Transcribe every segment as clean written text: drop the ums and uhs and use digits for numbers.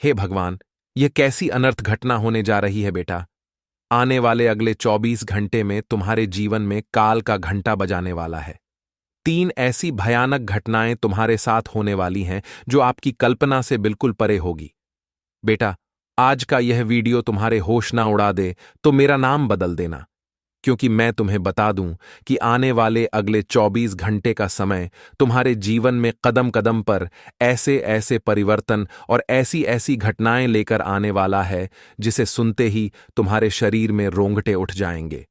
हे भगवान, यह कैसी अनर्थ घटना होने जा रही है बेटा। आने वाले अगले 24 घंटे में तुम्हारे जीवन में काल का घंटा बजाने वाला है। 3 ऐसी भयानक घटनाएं तुम्हारे साथ होने वाली हैं जो आपकी कल्पना से बिल्कुल परे होगी। बेटा, आज का यह वीडियो तुम्हारे होश ना उड़ा दे तो मेरा नाम बदल देना, क्योंकि मैं तुम्हें बता दूं कि आने वाले अगले 24 घंटे का समय तुम्हारे जीवन में कदम कदम पर ऐसे ऐसे परिवर्तन और ऐसी ऐसी घटनाएं लेकर आने वाला है जिसे सुनते ही तुम्हारे शरीर में रोंगटे उठ जाएंगे।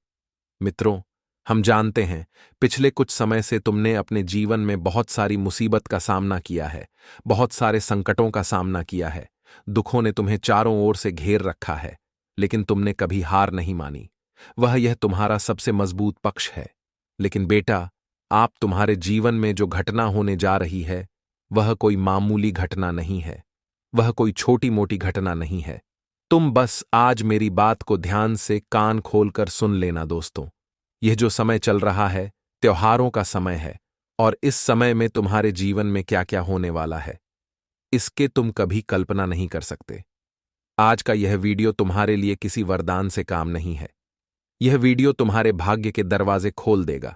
मित्रों, हम जानते हैं पिछले कुछ समय से तुमने अपने जीवन में बहुत सारी मुसीबत का सामना किया है, बहुत सारे संकटों का सामना किया है। दुखों ने तुम्हें चारों ओर से घेर रखा है, लेकिन तुमने कभी हार नहीं मानी। वह यह तुम्हारा सबसे मजबूत पक्ष है। लेकिन बेटा, आप तुम्हारे जीवन में जो घटना होने जा रही है वह कोई मामूली घटना नहीं है, वह कोई छोटी मोटी घटना नहीं है। तुम बस आज मेरी बात को ध्यान से कान खोलकर सुन लेना दोस्तों। यह जो समय चल रहा है त्योहारों का समय है, और इस समय में तुम्हारे जीवन में क्या क्या होने वाला है इसके तुम कभी कल्पना नहीं कर सकते। आज का यह वीडियो तुम्हारे लिए किसी वरदान से काम नहीं है। यह वीडियो तुम्हारे भाग्य के दरवाजे खोल देगा।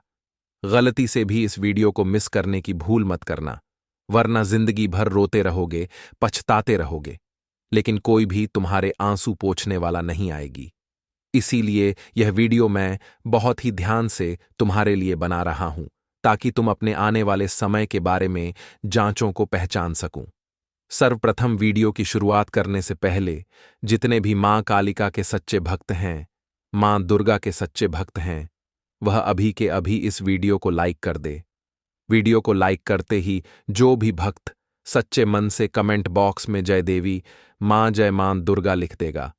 गलती से भी इस वीडियो को मिस करने की भूल मत करना, वरना जिंदगी भर रोते रहोगे, पछताते रहोगे, लेकिन कोई भी तुम्हारे आंसू पोंछने वाला नहीं आएगी। इसीलिए यह वीडियो मैं बहुत ही ध्यान से तुम्हारे लिए बना रहा हूं, ताकि तुम अपने आने वाले समय के बारे में जांचों को पहचान सकूं। सर्वप्रथम वीडियो की शुरुआत करने से पहले जितने भी मां कालिका के सच्चे भक्त हैं, मां दुर्गा के सच्चे भक्त हैं, वह अभी के अभी इस वीडियो को लाइक कर दे। वीडियो को लाइक करते ही जो भी भक्त सच्चे मन से कमेंट बॉक्स में जय देवी मां जय मां दुर्गा लिख देगा,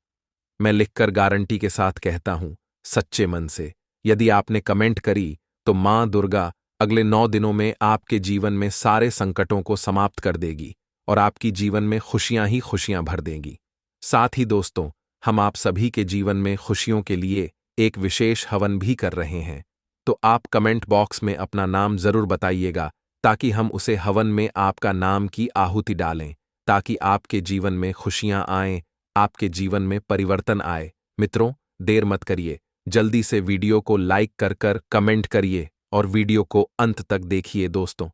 मैं लिखकर गारंटी के साथ कहता हूं सच्चे मन से, यदि आपने कमेंट करी तो मां दुर्गा अगले 9 दिनों में आपके जीवन में सारे संकटों को समाप्त कर देगी और आपकी जीवन में खुशियां ही खुशियां भर देंगी। साथ ही दोस्तों, हम आप सभी के जीवन में खुशियों के लिए एक विशेष हवन भी कर रहे हैं, तो आप कमेंट बॉक्स में अपना नाम जरूर बताइएगा, ताकि हम उसे हवन में आपका नाम की आहुति डालें, ताकि आपके जीवन में खुशियां आएं, आपके जीवन में परिवर्तन आए। मित्रों, देर मत करिए, जल्दी से वीडियो को लाइक कर कमेंट करिए और वीडियो को अंत तक देखिए। दोस्तों,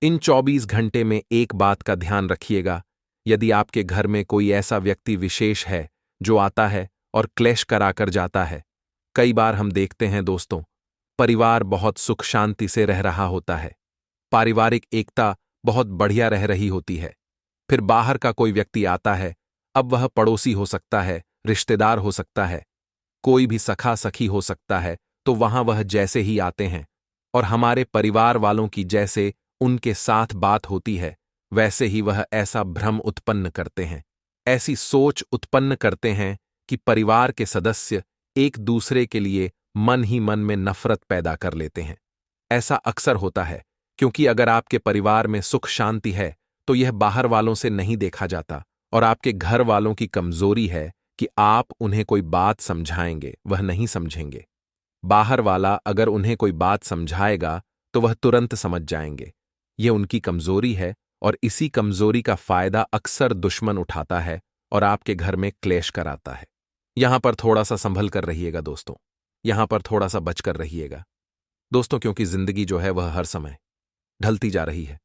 इन 24 घंटे में एक बात का ध्यान रखिएगा, यदि आपके घर में कोई ऐसा व्यक्ति विशेष है जो आता है और क्लेश कराकर जाता है। कई बार हम देखते हैं दोस्तों, परिवार बहुत सुख शांति से रह रहा होता है, पारिवारिक एकता बहुत बढ़िया रह रही होती है, फिर बाहर का कोई व्यक्ति आता है, अब वह पड़ोसी हो सकता है, रिश्तेदार हो सकता है, कोई भी सखा सखी हो सकता है, तो वहां वह जैसे ही आते हैं और हमारे परिवार वालों की जैसे उनके साथ बात होती है, वैसे ही वह ऐसा भ्रम उत्पन्न करते हैं, ऐसी सोच उत्पन्न करते हैं कि परिवार के सदस्य एक दूसरे के लिए मन ही मन में नफरत पैदा कर लेते हैं। ऐसा अक्सर होता है, क्योंकि अगर आपके परिवार में सुख शांति है तो यह बाहर वालों से नहीं देखा जाता, और आपके घर वालों की कमजोरी है कि आप उन्हें कोई बात समझाएंगे वह नहीं समझेंगे। बाहर वाला अगर उन्हें कोई बात समझाएगा तो वह तुरंत समझ जाएंगे। यह उनकी कमजोरी है, और इसी कमजोरी का फायदा अक्सर दुश्मन उठाता है और आपके घर में क्लेश कराता है। यहां पर थोड़ा सा संभल कर रहिएगा दोस्तों, यहां पर थोड़ा सा बचकर रहिएगा दोस्तों, क्योंकि जिंदगी जो है वह हर समय ढलती जा रही है।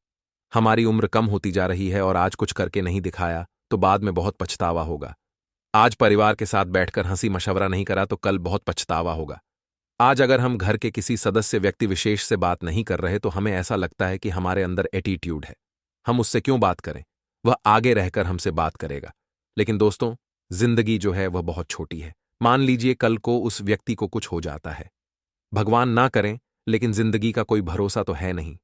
हमारी उम्र कम होती जा रही है, और आज कुछ करके नहीं दिखाया तो बाद में बहुत पछतावा होगा। आज परिवार के साथ बैठकर हंसी मशवरा नहीं करा तो कल बहुत पछतावा होगा। आज अगर हम घर के किसी सदस्य व्यक्ति विशेष से बात नहीं कर रहे तो हमें ऐसा लगता है कि हमारे अंदर एटीट्यूड है, हम उससे क्यों बात करें, वह आगे रहकर हमसे बात करेगा। लेकिन दोस्तों, जिंदगी जो है वह बहुत छोटी है। मान लीजिए कल को उस व्यक्ति को कुछ हो जाता है, भगवान ना करें, लेकिन जिंदगी का कोई भरोसा तो है नहीं।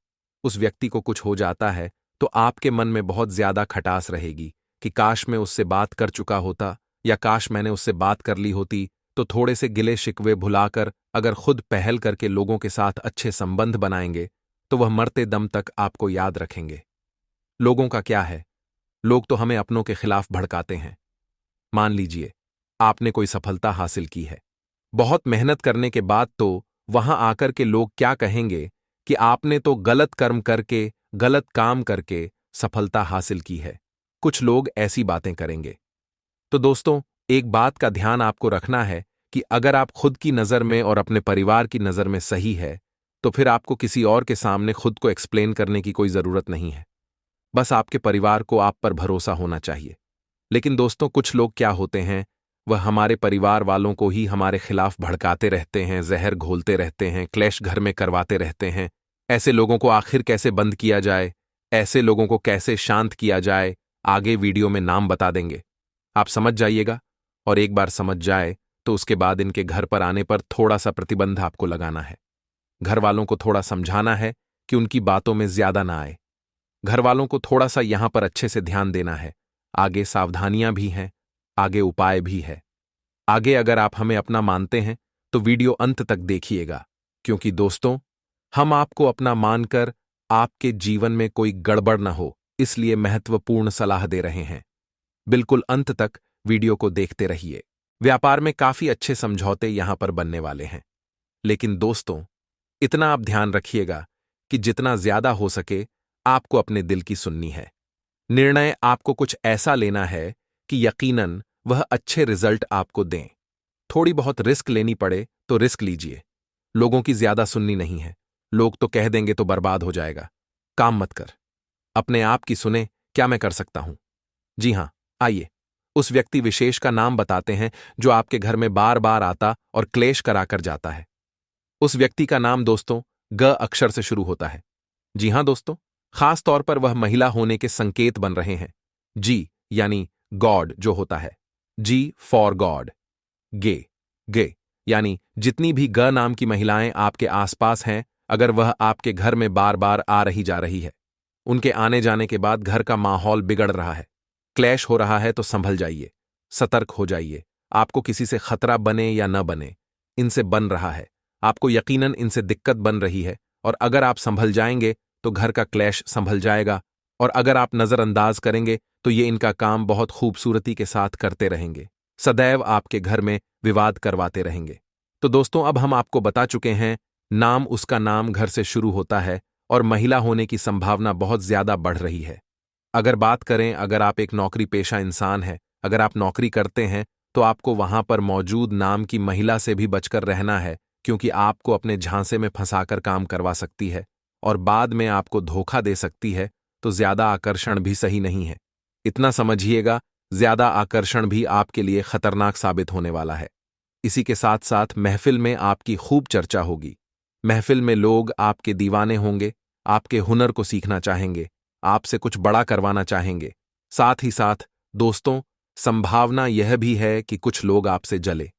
उस व्यक्ति को कुछ हो जाता है तो आपके मन में बहुत ज्यादा खटास रहेगी कि काश मैं उससे बात कर चुका होता, या काश मैंने उससे बात कर ली होती, तो थोड़े से गिले शिकवे भुलाकर अगर खुद पहल करके लोगों के साथ अच्छे संबंध बनाएंगे तो वह मरते दम तक आपको याद रखेंगे। लोगों का क्या है, लोग तो हमें अपनों के खिलाफ भड़काते हैं। मान लीजिए आपने कोई सफलता हासिल की है, बहुत मेहनत करने के बाद तो वहां आकर के लोग क्या कहेंगे कि आपने तो गलत कर्म करके, गलत काम करके सफलता हासिल की है। कुछ लोग ऐसी बातें करेंगे। तो दोस्तों, एक बात का ध्यान आपको रखना है कि अगर आप खुद की नज़र में और अपने परिवार की नज़र में सही है, तो फिर आपको किसी और के सामने खुद को एक्सप्लेन करने की कोई ज़रूरत नहीं है। बस आपके परिवार को आप पर भरोसा होना चाहिए। लेकिन दोस्तों, कुछ लोग क्या होते हैं, वह हमारे परिवार वालों को ही हमारे खिलाफ भड़काते रहते हैं, जहर घोलते रहते हैं, क्लेश घर में करवाते रहते हैं। ऐसे लोगों को आखिर कैसे बंद किया जाए, ऐसे लोगों को कैसे शांत किया जाए, आगे वीडियो में नाम बता देंगे। आप समझ जाइएगा, और एक बार समझ जाए तो उसके बाद इनके घर पर आने पर थोड़ा सा प्रतिबंध आपको लगाना है। घर वालों को थोड़ा समझाना है कि उनकी बातों में ज्यादा ना आए। घर वालों को थोड़ा सा यहां पर अच्छे से ध्यान देना है। आगे सावधानियां भी हैं, आगे उपाय भी है। आगे अगर आप हमें अपना मानते हैं तो वीडियो अंत तक देखिएगा, क्योंकि दोस्तों, हम आपको अपना मानकर आपके जीवन में कोई गड़बड़ न हो, इसलिए महत्वपूर्ण सलाह दे रहे हैं। बिल्कुल अंत तक वीडियो को देखते रहिए। व्यापार में काफी अच्छे समझौते यहां पर बनने वाले हैं। लेकिन दोस्तों, इतना आप ध्यान रखिएगा कि जितना ज्यादा हो सके आपको अपने दिल की सुननी है। निर्णय आपको कुछ ऐसा लेना है कि यकीनन वह अच्छे रिजल्ट आपको दें। थोड़ी बहुत रिस्क लेनी पड़े तो रिस्क लीजिए। लोगों की ज्यादा सुननी नहीं है। लोग तो कह देंगे तो बर्बाद हो जाएगा। काम मत कर, अपने आप की सुने। क्या मैं कर सकता हूं? जी हां, आइए उस व्यक्ति विशेष का नाम बताते हैं जो आपके घर में बार बार आता और क्लेश कराकर जाता है। उस व्यक्ति का नाम दोस्तों ग अक्षर से शुरू होता है। जी हां दोस्तों, खास तौर पर वह महिला होने के संकेत बन रहे हैं। जी यानी गॉड जो होता है, जी फॉर गॉड। गे गे यानी जितनी भी ग नाम की महिलाएं आपके आसपास हैं, अगर वह आपके घर में बार बार आ रही जा रही है, उनके आने जाने के बाद घर का माहौल बिगड़ रहा है, क्लैश हो रहा है, तो संभल जाइए, सतर्क हो जाइए। आपको किसी से खतरा बने या न बने, इनसे बन रहा है। आपको यकीनन इनसे दिक्कत बन रही है, और अगर आप संभल जाएंगे तो घर का क्लैश संभल जाएगा, और अगर आप नजरअंदाज करेंगे तो ये इनका काम बहुत खूबसूरती के साथ करते रहेंगे, सदैव आपके घर में विवाद करवाते रहेंगे। तो दोस्तों, अब हम आपको बता चुके हैं, नाम उसका नाम घर से शुरू होता है, और महिला होने की संभावना बहुत ज्यादा बढ़ रही है। अगर बात करें, अगर आप एक नौकरी पेशा इंसान हैं, अगर आप नौकरी करते हैं, तो आपको वहां पर मौजूद नाम की महिला से भी बचकर रहना है, क्योंकि आपको अपने झांसे में फंसाकर काम करवा सकती है और बाद में आपको धोखा दे सकती है। तो ज्यादा आकर्षण भी सही नहीं है। इतना समझिएगा, ज्यादा आकर्षण भी आपके लिए खतरनाक साबित होने वाला है। इसी के साथ साथ महफिल में आपकी खूब चर्चा होगी। महफिल में लोग आपके दीवाने होंगे, आपके हुनर को सीखना चाहेंगे, आपसे कुछ बड़ा करवाना चाहेंगे। साथ ही साथ दोस्तों, संभावना यह भी है कि कुछ लोग आपसे जले।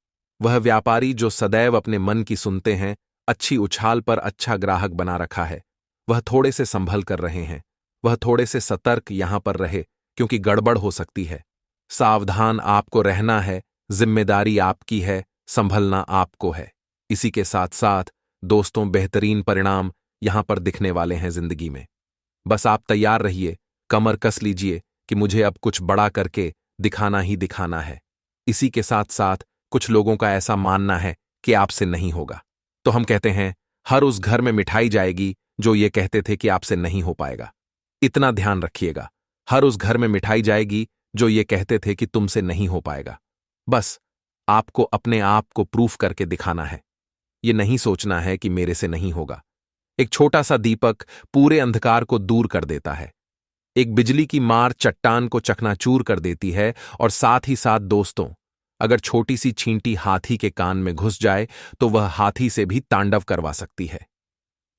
वह व्यापारी जो सदैव अपने मन की सुनते हैं, अच्छी उछाल पर अच्छा ग्राहक बना रखा है, वह थोड़े से संभल कर रहे हैं। वह थोड़े से सतर्क यहां पर रहे, क्योंकि गड़बड़ हो सकती है। सावधान आपको रहना है, जिम्मेदारी आपकी है, संभलना आपको है। इसी के साथ साथ दोस्तों, बेहतरीन परिणाम यहां पर दिखने वाले हैं जिंदगी में। बस आप तैयार रहिए, कमर कस लीजिए कि मुझे अब कुछ बड़ा करके दिखाना ही दिखाना है। इसी के साथ साथ कुछ लोगों का ऐसा मानना है कि आपसे नहीं होगा, तो हम कहते हैं, हर उस घर में मिठाई जाएगी जो ये कहते थे कि आपसे नहीं हो पाएगा। इतना ध्यान रखिएगा, हर उस घर में मिठाई जाएगी जो ये कहते थे कि तुमसे नहीं हो पाएगा। बस आपको अपने आप को प्रूफ करके दिखाना है। ये नहीं सोचना है कि मेरे से नहीं होगा। एक छोटा सा दीपक पूरे अंधकार को दूर कर देता है। एक बिजली की मार चट्टान को चकनाचूर कर देती है, और साथ ही साथ दोस्तों, अगर छोटी सी छींटी हाथी के कान में घुस जाए तो वह हाथी से भी तांडव करवा सकती है।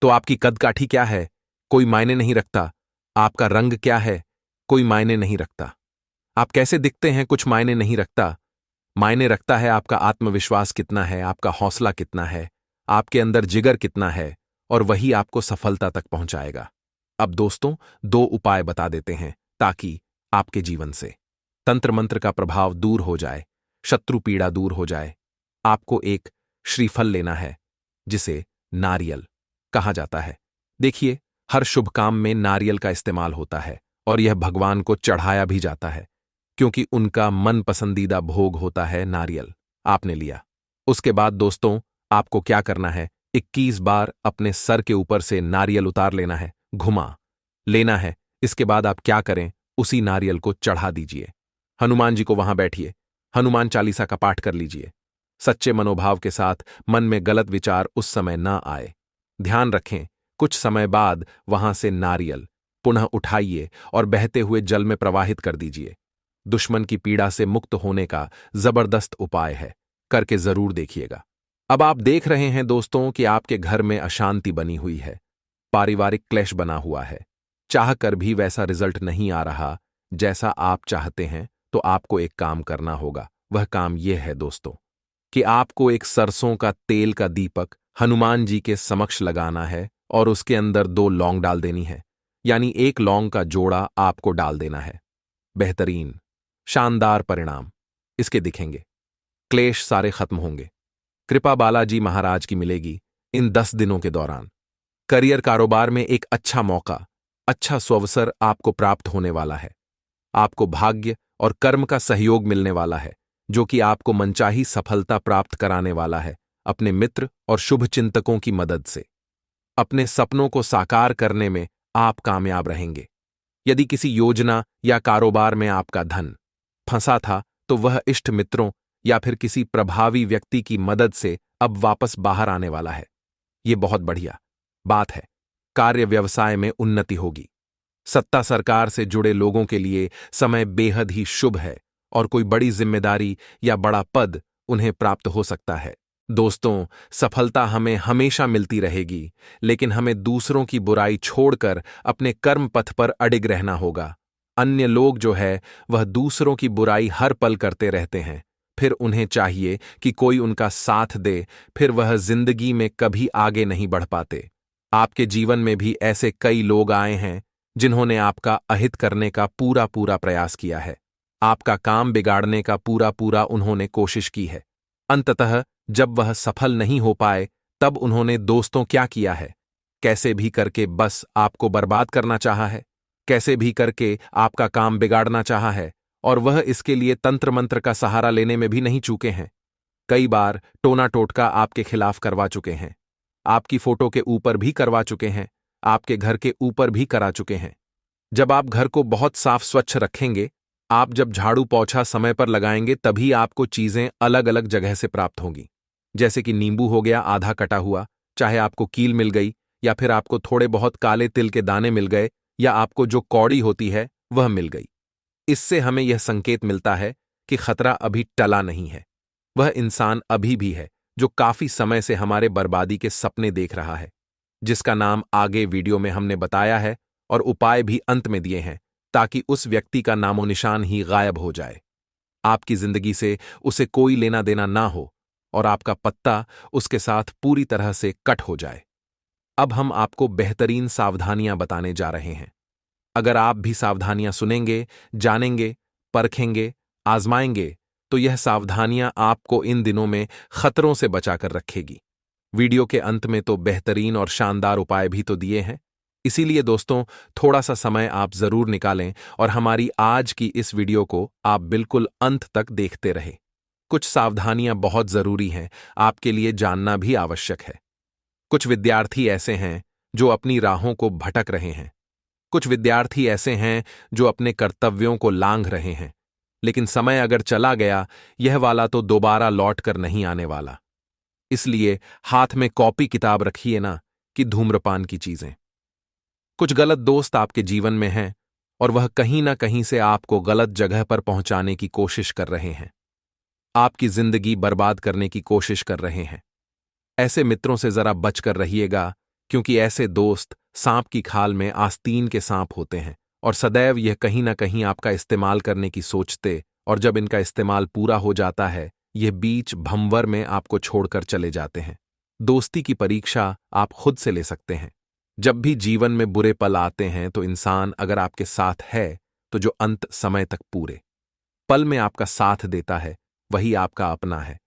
तो आपकी कदकाठी क्या है, कोई मायने नहीं रखता। आपका रंग क्या है, कोई मायने नहीं रखता। आप कैसे दिखते हैं, कुछ मायने नहीं रखता। मायने रखता है आपका आत्मविश्वास कितना है, आपका हौसला कितना है, आपके अंदर जिगर कितना है, और वही आपको सफलता तक पहुंचाएगा। अब दोस्तों, 2 उपाय बता देते हैं ताकि आपके जीवन से तंत्र मंत्र का प्रभाव दूर हो जाए, शत्रु पीड़ा दूर हो जाए। आपको एक श्रीफल लेना है, जिसे नारियल कहा जाता है। देखिए, हर शुभ काम में नारियल का इस्तेमाल होता है, और यह भगवान को चढ़ाया भी जाता है, क्योंकि उनका मन पसंदीदा भोग होता है नारियल। आपने लिया। उसके बाद दोस्तों, आपको क्या करना है, 21 बार अपने सर के ऊपर से नारियल उतार लेना है, घुमा लेना है। इसके बाद आप क्या करें, उसी नारियल को चढ़ा दीजिए। हनुमान जी को वहां बैठिए, हनुमान चालीसा का पाठ कर लीजिए। सच्चे मनोभाव के साथ मन में गलत विचार उस समय न आए। ध्यान रखें, कुछ समय बाद वहां से नारियल पुनः उठाइए और बहते हुए जल में प्रवाहित कर दीजिए। दुश्मन की पीड़ा से मुक्त होने का जबरदस्त उपाय है, करके जरूर देखिएगा। अब आप देख रहे हैं दोस्तों कि आपके घर में अशांति बनी हुई है, पारिवारिक क्लेश बना हुआ है। चाह कर भी वैसा रिजल्ट नहीं आ रहा जैसा आप चाहते हैं, तो आपको एक काम करना होगा। वह काम यह है दोस्तों कि आपको एक सरसों का तेल का दीपक हनुमान जी के समक्ष लगाना है और उसके अंदर 2 लौंग डाल देनी है, यानी 1 लौंग का जोड़ा आपको डाल देना है। बेहतरीन, शानदार परिणाम इसके दिखेंगे। क्लेश सारे खत्म होंगे। कृपा बालाजी महाराज की मिलेगी इन 10 दिनों के दौरान। करियर कारोबार में एक अच्छा मौका, अच्छा सुअवसर आपको प्राप्त होने वाला है। आपको भाग्य और कर्म का सहयोग मिलने वाला है, जो कि आपको मनचाही सफलता प्राप्त कराने वाला है अपने मित्र और शुभ चिंतकों की मदद से। अपने सपनों को साकार करने में आप कामयाब रहेंगे। यदि किसी योजना या कारोबार में आपका धन फंसा था, तो वह इष्ट मित्रों या फिर किसी प्रभावी व्यक्ति की मदद से अब वापस बाहर आने वाला है। यह बहुत बढ़िया बात है। कार्य व्यवसाय में उन्नति होगी। सत्ता सरकार से जुड़े लोगों के लिए समय बेहद ही शुभ है और कोई बड़ी जिम्मेदारी या बड़ा पद उन्हें प्राप्त हो सकता है। दोस्तों, सफलता हमें हमेशा मिलती रहेगी, लेकिन हमें दूसरों की बुराई छोड़कर अपने कर्म पथ पर अडिग रहना होगा। अन्य लोग जो है वह दूसरों की बुराई हर पल करते रहते हैं, फिर उन्हें चाहिए कि कोई उनका साथ दे, फिर वह जिंदगी में कभी आगे नहीं बढ़ पाते। आपके जीवन में भी ऐसे कई लोग आए हैं जिन्होंने आपका अहित करने का पूरा पूरा प्रयास किया है। आपका काम बिगाड़ने का पूरा पूरा उन्होंने कोशिश की है। अंततः जब वह सफल नहीं हो पाए, तब उन्होंने दोस्तों क्या किया है, कैसे भी करके बस आपको बर्बाद करना चाहा है, कैसे भी करके आपका काम बिगाड़ना चाहा है, और वह इसके लिए तंत्र मंत्र का सहारा लेने में भी नहीं चूके हैं। कई बार टोना टोटका आपके खिलाफ करवा चुके हैं, आपकी फोटो के ऊपर भी करवा चुके हैं, आपके घर के ऊपर भी करा चुके हैं। जब आप घर को बहुत साफ स्वच्छ रखेंगे, आप जब झाड़ू पोछा समय पर लगाएंगे, तभी आपको चीजें अलग अलग जगह से प्राप्त होंगी। जैसे कि नींबू हो गया आधा कटा हुआ, चाहे आपको कील मिल गई, या फिर आपको थोड़े बहुत काले तिल के दाने मिल गए, या आपको जो कौड़ी होती है वह मिल गई। इससे हमें यह संकेत मिलता है कि खतरा अभी टला नहीं है। वह इंसान अभी भी है जो काफी समय से हमारे बर्बादी के सपने देख रहा है, जिसका नाम आगे वीडियो में हमने बताया है और उपाय भी अंत में दिए हैं, ताकि उस व्यक्ति का नामो निशान ही गायब हो जाए। आपकी जिंदगी से उसे कोई लेना देना ना हो और आपका पत्ता उसके साथ पूरी तरह से कट हो जाए। अब हम आपको बेहतरीन सावधानियां बताने जा रहे हैं। अगर आप भी सावधानियां सुनेंगे, जानेंगे, परखेंगे, आजमाएंगे, तो यह सावधानियां आपको इन दिनों में खतरों से बचाकर रखेगी। वीडियो के अंत में तो बेहतरीन और शानदार उपाय भी तो दिए हैं। इसीलिए दोस्तों, थोड़ा सा समय आप जरूर निकालें और हमारी आज की इस वीडियो को आप बिल्कुल अंत तक देखते रहें। कुछ सावधानियां बहुत जरूरी हैं, आपके लिए जानना भी आवश्यक है। कुछ विद्यार्थी ऐसे हैं जो अपनी राहों को भटक रहे हैं। कुछ विद्यार्थी ऐसे हैं जो अपने कर्तव्यों को लांघ रहे हैं, लेकिन समय अगर चला गया, यह वाला तो दोबारा लौट कर नहीं आने वाला। इसलिए हाथ में कॉपी किताब रखिए ना कि धूम्रपान की चीजें। कुछ गलत दोस्त आपके जीवन में हैं और वह कहीं ना कहीं से आपको गलत जगह पर पहुंचाने की कोशिश कर रहे हैं, आपकी जिंदगी बर्बाद करने की कोशिश कर रहे हैं। ऐसे मित्रों से जरा बचकर रहिएगा, क्योंकि ऐसे दोस्त सांप की खाल में आस्तीन के सांप होते हैं और सदैव यह कहीं ना कहीं आपका इस्तेमाल करने की सोचते, और जब इनका इस्तेमाल पूरा हो जाता है, यह बीच भंवर में आपको छोड़कर चले जाते हैं। दोस्ती की परीक्षा आप खुद से ले सकते हैं। जब भी जीवन में बुरे पल आते हैं, तो इंसान अगर आपके साथ है, तो जो अंत समय तक पूरे पल में आपका साथ देता है वही आपका अपना है,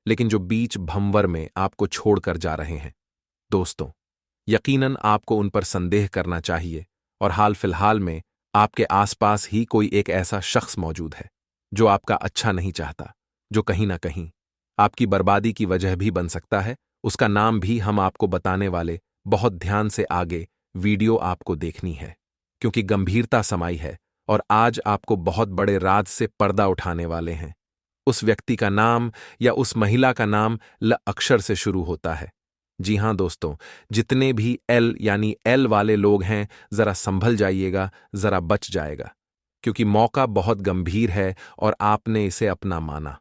लेकिन जो बीच भंवर में आपको छोड़कर जा रहे हैं, दोस्तों, यकीनन आपको उन पर संदेह करना चाहिए। और हाल फिलहाल में आपके आसपास ही कोई एक ऐसा शख्स मौजूद है जो आपका अच्छा नहीं चाहता, जो कहीं ना कहीं आपकी बर्बादी की वजह भी बन सकता है। उसका नाम भी हम आपको बताने वाले, बहुत ध्यान से आगे वीडियो आपको देखनी है, क्योंकि गंभीरता समाई है और आज आपको बहुत बड़े राज से पर्दा उठाने वाले हैं। उस व्यक्ति का नाम या उस महिला का नाम ल अक्षर से शुरू होता है। जी हां दोस्तों, जितने भी एल यानी एल वाले लोग हैं, जरा संभल जाइएगा, जरा बच जाएगा, क्योंकि मौका बहुत गंभीर है और आपने इसे अपना माना।